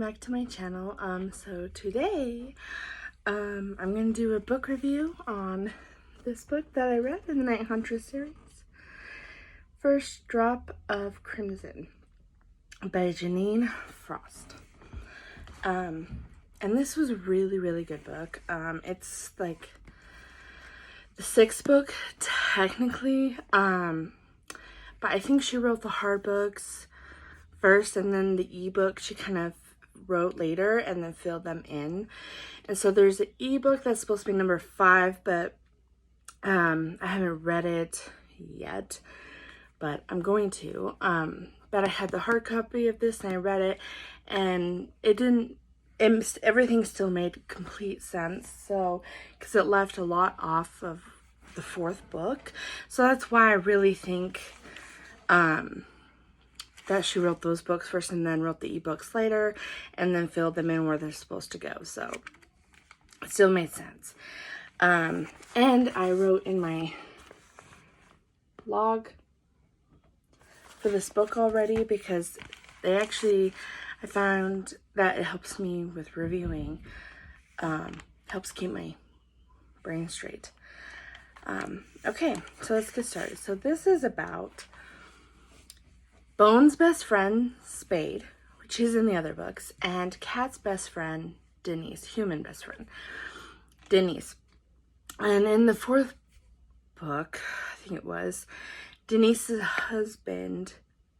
back to my channel. So today, I'm going to do a book review on this book that I read in the Night Huntress series. First Drop of Crimson by Jeaniene Frost. And this was a really good book. It's like the sixth book technically, but I think she wrote the hard books first, and then the ebook she kind of wrote later and then filled them in. And so there's an ebook that's supposed to be number 5, but I haven't read it yet, but I'm going to. But I had the hard copy of this and I read it, and everything still made complete sense. So because it left a lot off of the 4th book, so that's why I really think that she wrote those books first and then wrote the ebooks later and then filled them in where they're supposed to go. So it still made sense. And I wrote in my blog for this book already, because I found that it helps me with reviewing, helps keep my brain straight. Okay, so let's get started. So this is about Bone's best friend, Spade, which is in the other books, and Kat's best friend, Denise, human best friend, Denise. And in the 4th book, I think it was, Denise's husband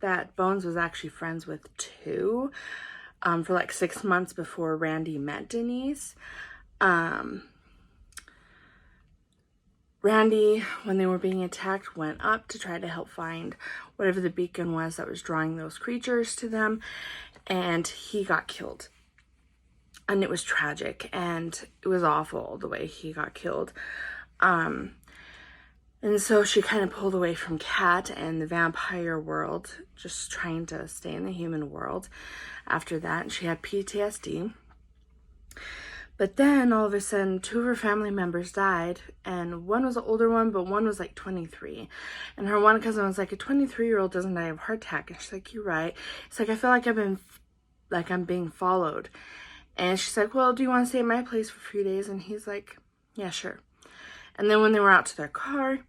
that Bones was actually friends with too, for like 6 months before Randy met Denise. Randy, when they were being attacked, went up to try to help find whatever the beacon was that was drawing those creatures to them, and he got killed. And it was tragic, and it was awful the way he got killed. And so she kind of pulled away from Kat and the vampire world, just trying to stay in the human world after that. And she had PTSD. But then, all of a sudden, 2 of her family members died, and one was an older one, but one was like 23. And her one cousin was like, a 23-year-old doesn't die of a heart attack. And she's like, you're right. It's like, I feel like I'm being followed. And she's like, well, do you want to stay at my place for a few days? And he's like, yeah, sure. And then when they were out to their car,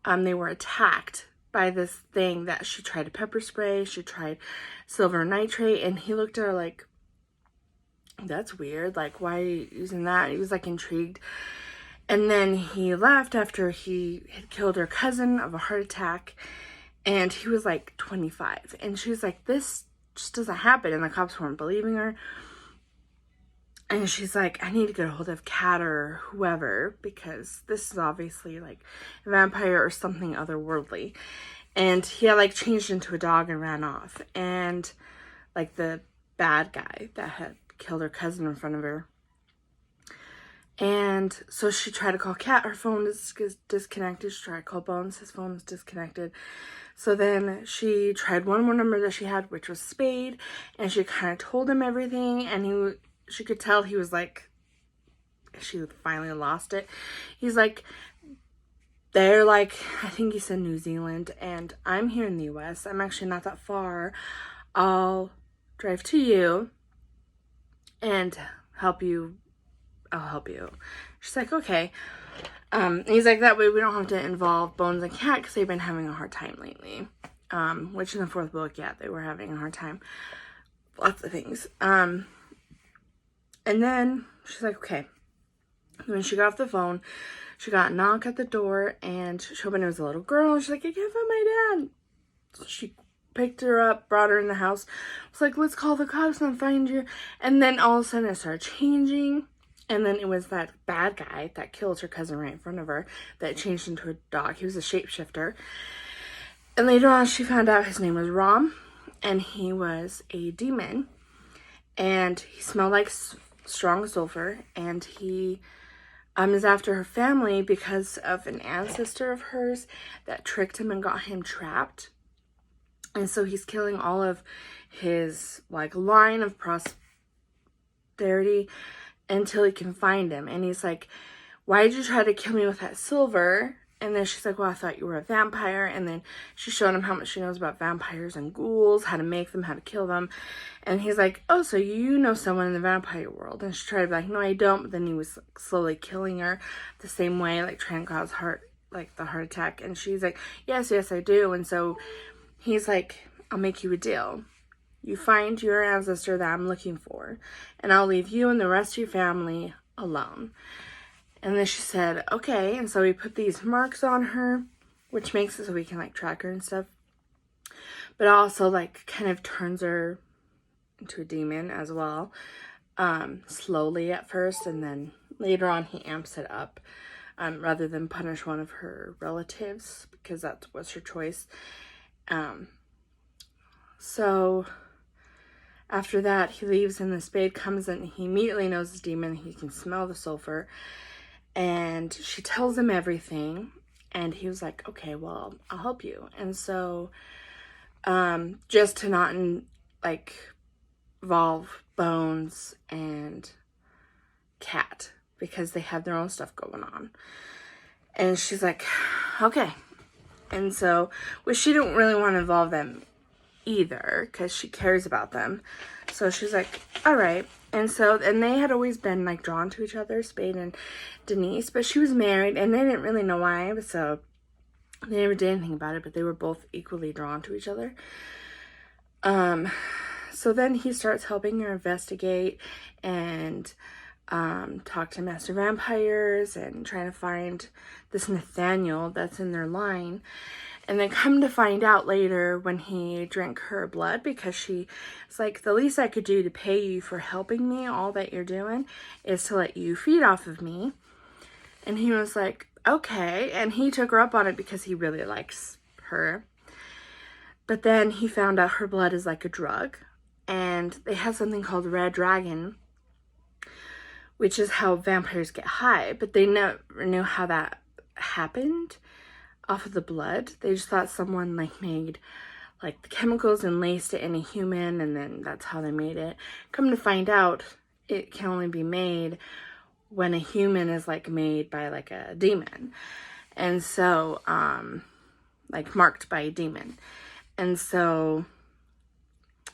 they were attacked by this thing that she tried to pepper spray. She tried silver nitrate, and he looked at her like, that's weird, like, why are you using that? He was like intrigued. And then he left after he had killed her cousin of a heart attack, and he was like 25. And she was like, this just doesn't happen. And the cops weren't believing her. And she's like, I need to get a hold of Kat or whoever, because this is obviously like a vampire or something otherworldly. And he had like changed into a dog and ran off. And like the bad guy that had killed her cousin in front of her. And so she tried to call Kat. Her phone is disconnected. She tried to call Bones. His phone was disconnected. So then she tried one more number that she had, which was Spade. And she kind of told him everything. And she could tell he was like, she finally lost it. He's like, they're like, I think he said New Zealand. And I'm here in the US. I'm actually not that far. I'll drive to you and help you. I'll help you. She's like, okay. He's like, that way we don't have to involve Bones and Kat, because they've been having a hard time lately. Which in the 4th book, yeah, they were having a hard time. Lots of things. And then she's like, okay. When she got off the phone, she got a knock at the door, and she opened. It was a little girl. She's like, I can't find my dad. So she picked her up, brought her in the house. Was like, let's call the cops and find you. And then all of a sudden it started changing. And then it was that bad guy that killed her cousin right in front of her that changed into a dog. He was a shapeshifter. And later on she found out his name was Rom, and he was a demon. And he smelled like strong sulfur. And he is after her family because of an ancestor of hers that tricked him and got him trapped. And so he's killing all of his like line of posterity until he can find him. And he's like, why did you try to kill me with that silver? And then she's like, well, I thought you were a vampire. And then she showed him how much she knows about vampires and ghouls, how to make them, how to kill them. And he's like, oh, so you know someone in the vampire world. And she tried to be like, no, I don't. But then he was slowly killing her the same way, like trying to cause the heart attack. And she's like, yes, I do. And so he's like, I'll make you a deal. You find your ancestor that I'm looking for, and I'll leave you and the rest of your family alone. And then she said, okay. And so we put these marks on her, which makes it so we can like track her and stuff. But also like kind of turns her into a demon as well. Slowly at first, and then later on he amps it up, rather than punish one of her relatives, because that was her choice. So after that, he leaves and the spade comes and he immediately knows it's demon. He can smell the sulfur. And she tells him everything. And he was like, okay, well, I'll help you. And so, just to not, involve Bones and Cat, because they have their own stuff going on. And she's like, okay. And so, which she didn't really want to involve them either, because she cares about them. So she's like, all right. And so, and they had always been like drawn to each other, Spade and Denise, but she was married and they didn't really know why, so they never did anything about it, but they were both equally drawn to each other. So then he starts helping her investigate and talk to master vampires and trying to find this Nathaniel that's in their line. And then come to find out later when he drank her blood, because she was like, the least I could do to pay you for helping me, all that you're doing, is to let you feed off of me. And he was like, okay. And he took her up on it because he really likes her. But then he found out her blood is like a drug. And they have something called Red Dragon, which is how vampires get high. But they never knew how that happened off of the blood. They just thought someone like made like the chemicals and laced it in a human, and then that's how they made it. Come to find out, it can only be made when a human is like made by like a demon. And so, like marked by a demon. And so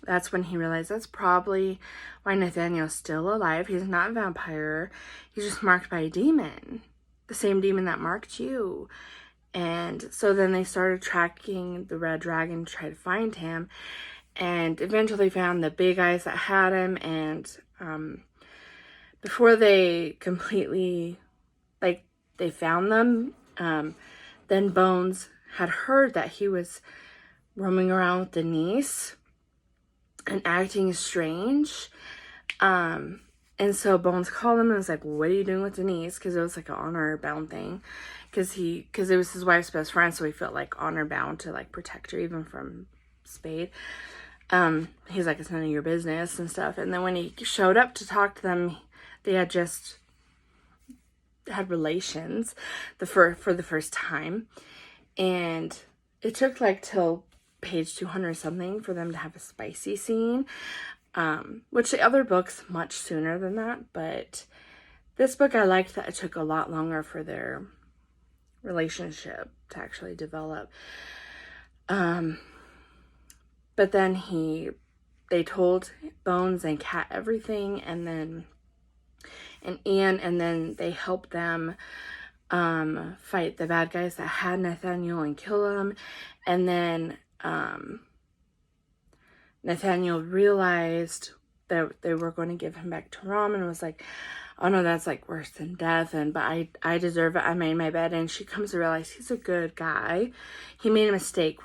that's when he realized that's probably why Nathaniel's still alive. He's not a vampire. He's just marked by a demon. The same demon that marked you. And so then they started tracking the Red Dragon to try to find him, and eventually found the big eyes that had him. And before they completely, like, they found them, then Bones had heard that he was roaming around with Denise and acting strange. And so Bones called him and was like, what are you doing with Denise? Because it was like an honor-bound thing. Because it was his wife's best friend, so he felt like honor-bound to like protect her, even from Spade. He's like, it's none of your business and stuff. And then when he showed up to talk to them, they had just had relations for the first time. And it took like till page 200 something for them to have a spicy scene. Which the other book's much sooner than that, but this book I liked that it took a lot longer for their relationship to actually develop. But then they told Bones and Cat everything, and Ian, and then they helped them fight the bad guys that had Nathaniel and kill him. And then Nathaniel realized that they were going to give him back to Rom, and was like, oh no, that's like worse than death, but I deserve it, I made my bed. And she comes to realize he's a good guy. He made a mistake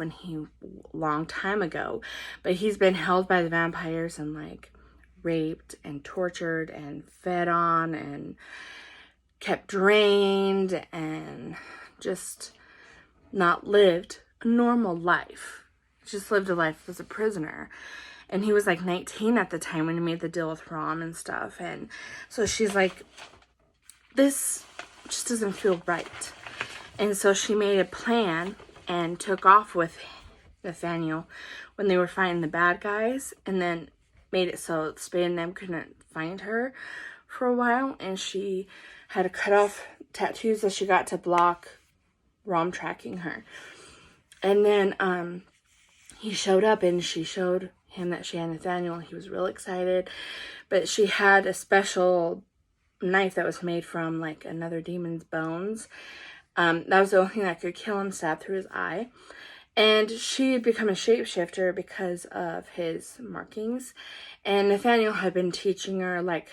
long time ago, but he's been held by the vampires and like raped and tortured and fed on and kept drained and just not lived a normal life. Just lived a life as a prisoner. And he was like 19 at the time when he made the deal with Rom and stuff. And so she's like, this just doesn't feel right. And so she made a plan and took off with Nathaniel when they were fighting the bad guys. And then made it so Spade and them couldn't find her for a while. And she had to cut off tattoos that she got to block Rom tracking her. And then he showed up and she showed him that she had Nathaniel. He was real excited. But she had a special knife that was made from like another demon's bones. That was the only thing that could kill him, stabbed through his eye. And she had become a shapeshifter because of his markings. And Nathaniel had been teaching her, like,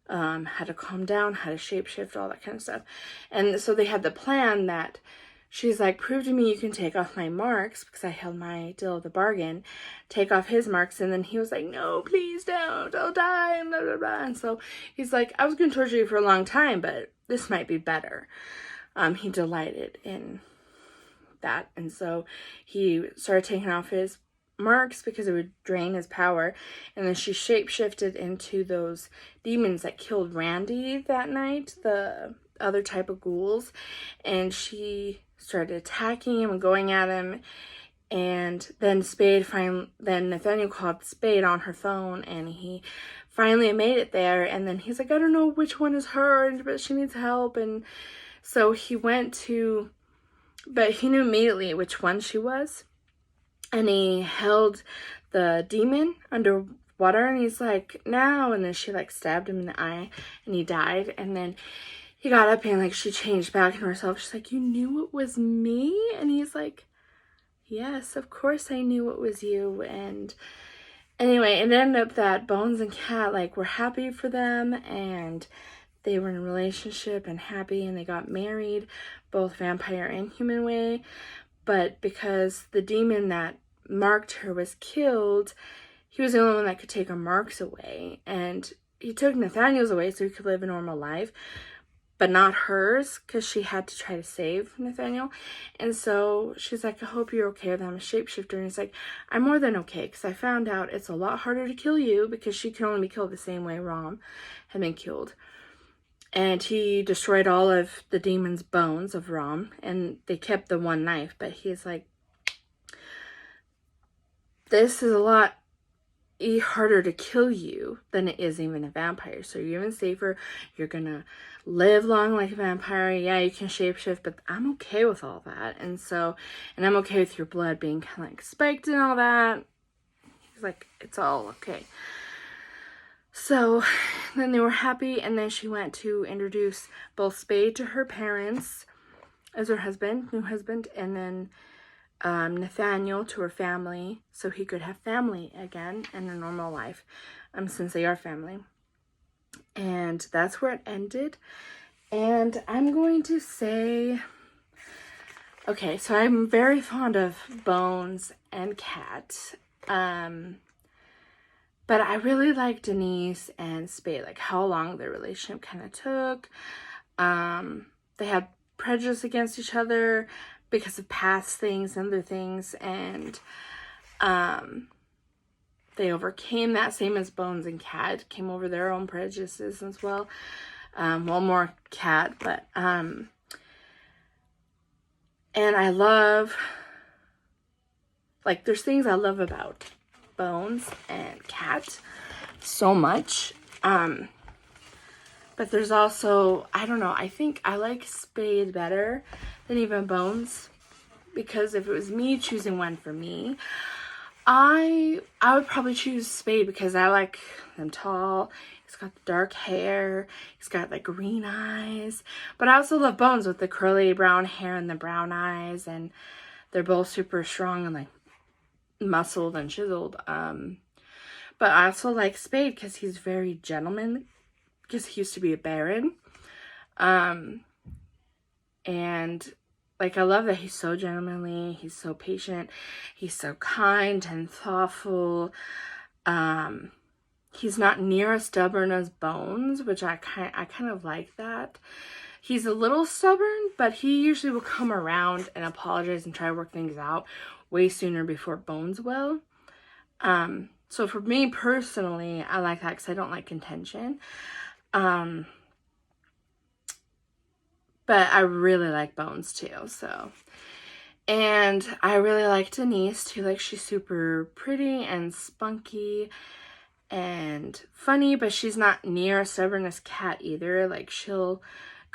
how to calm down, how to shapeshift, all that kind of stuff. And so they had the plan that she's like, prove to me you can take off my marks, because I held my deal of the bargain, take off his marks. And then he was like, no, please don't, I'll die, and blah, blah, blah. And so he's like, I was going to torture you for a long time, but this might be better. He delighted in that. And so he started taking off his marks because it would drain his power. And then she shapeshifted into those demons that killed Randy that night, the other type of ghouls. And she started attacking him and going at him. And then then Nathaniel called Spade on her phone, and he finally made it there. And then he's like, I don't know which one is her, but she needs help. And so he went to, but he knew immediately which one she was. And he held the demon underwater, and he's like, now. And then she like stabbed him in the eye, and he died. And then he got up and like she changed back into herself. She's like, you knew it was me? And he's like, yes, of course I knew it was you. And anyway, it ended up that Bones and Cat like were happy for them, and they were in a relationship and happy, and they got married, both vampire and human way. But because the demon that marked her was killed, he was the only one that could take her marks away. And he took Nathaniel's away so he could live a normal life, but not hers, because she had to try to save Nathaniel. And so she's like, I hope you're okay with that. I'm a shapeshifter. And he's like, I'm more than okay, because I found out it's a lot harder to kill you, because she can only be killed the same way Rom had been killed. And he destroyed all of the demon's bones of Rom, and they kept the one knife. But he's like, this is a lot harder to kill you than it is even a vampire. So you're even safer. You're gonna live long like a vampire. Yeah, you can shapeshift, but I'm okay with all that. And I'm okay with your blood being kind of like spiked and all that. He's like, it's all okay. So then they were happy, and then she went to introduce both Spade to her parents as her husband, new husband, and then Nathaniel to her family, so he could have family again and a normal life, since they are family. And that's where it ended. And I'm going to say, okay, so I'm very fond of Bones and Cat. But I really like Denise and Spade, like how long their relationship kind of took. They had prejudice against each other because of past things and other things, and they overcame that, same as Bones and Cat, came over their own prejudices as well. Well, more Cat, but, and I love, like, there's things I love about Bones and Cat so much, but there's also, I don't know, I think I like Spade better than even Bones, because if it was me choosing one for me, I would probably choose Spade, because I like him tall, he's got the dark hair, he's got like green eyes, but I also love Bones with the curly brown hair and the brown eyes, and they're both super strong and like muscled and chiseled. But I also like Spade because he's very gentlemanly, because he used to be a baron. And like, I love that he's so gentlemanly, he's so patient, he's so kind and thoughtful. He's not near as stubborn as Bones, which I kind of like that. He's a little stubborn, but he usually will come around and apologize and try to work things out way sooner before Bones will. So for me personally, I like that because I don't like contention. But I really like Bones too, so. And I really like Denise too. Like, she's super pretty and spunky and funny, but she's not near as stubborn as Cat either. Like, she'll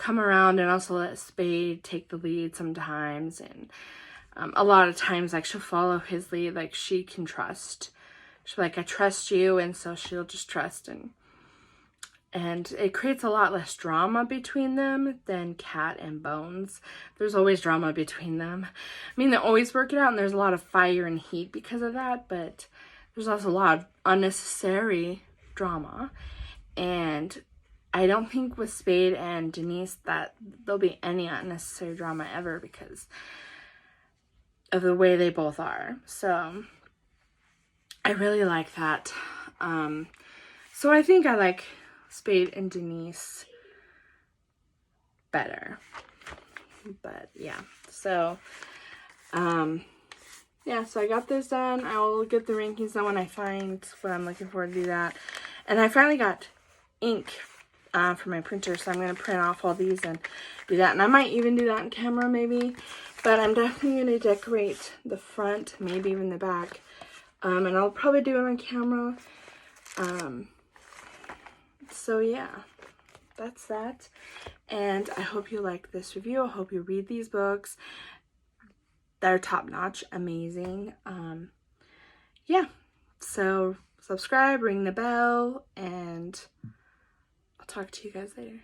come around and also let Spade take the lead sometimes. And a lot of times, like, she'll follow his lead. Like, she can trust. She's like, I trust you, and so she'll just trust. And it creates a lot less drama between them than Cat and Bones. There's always drama between them. I mean, they always work it out, and there's a lot of fire and heat because of that, but there's also a lot of unnecessary drama. And I don't think with Spade and Denise that there'll be any unnecessary drama ever because of the way they both are. So I really like that. So I think I like Spade and Denise better. But yeah, so yeah, so I got this done. I will get the rankings done when I find what I'm looking for to do that. And I finally got ink for my printer, so I'm going to print off all these and do that. And I might even do that on camera maybe, but I'm definitely going to decorate the front, maybe even the back. And I'll probably do it on camera. So yeah, that's that. And I hope you like this review. I hope you read these books. They're top-notch, amazing. Yeah, so subscribe, ring the bell, and I'll talk to you guys later.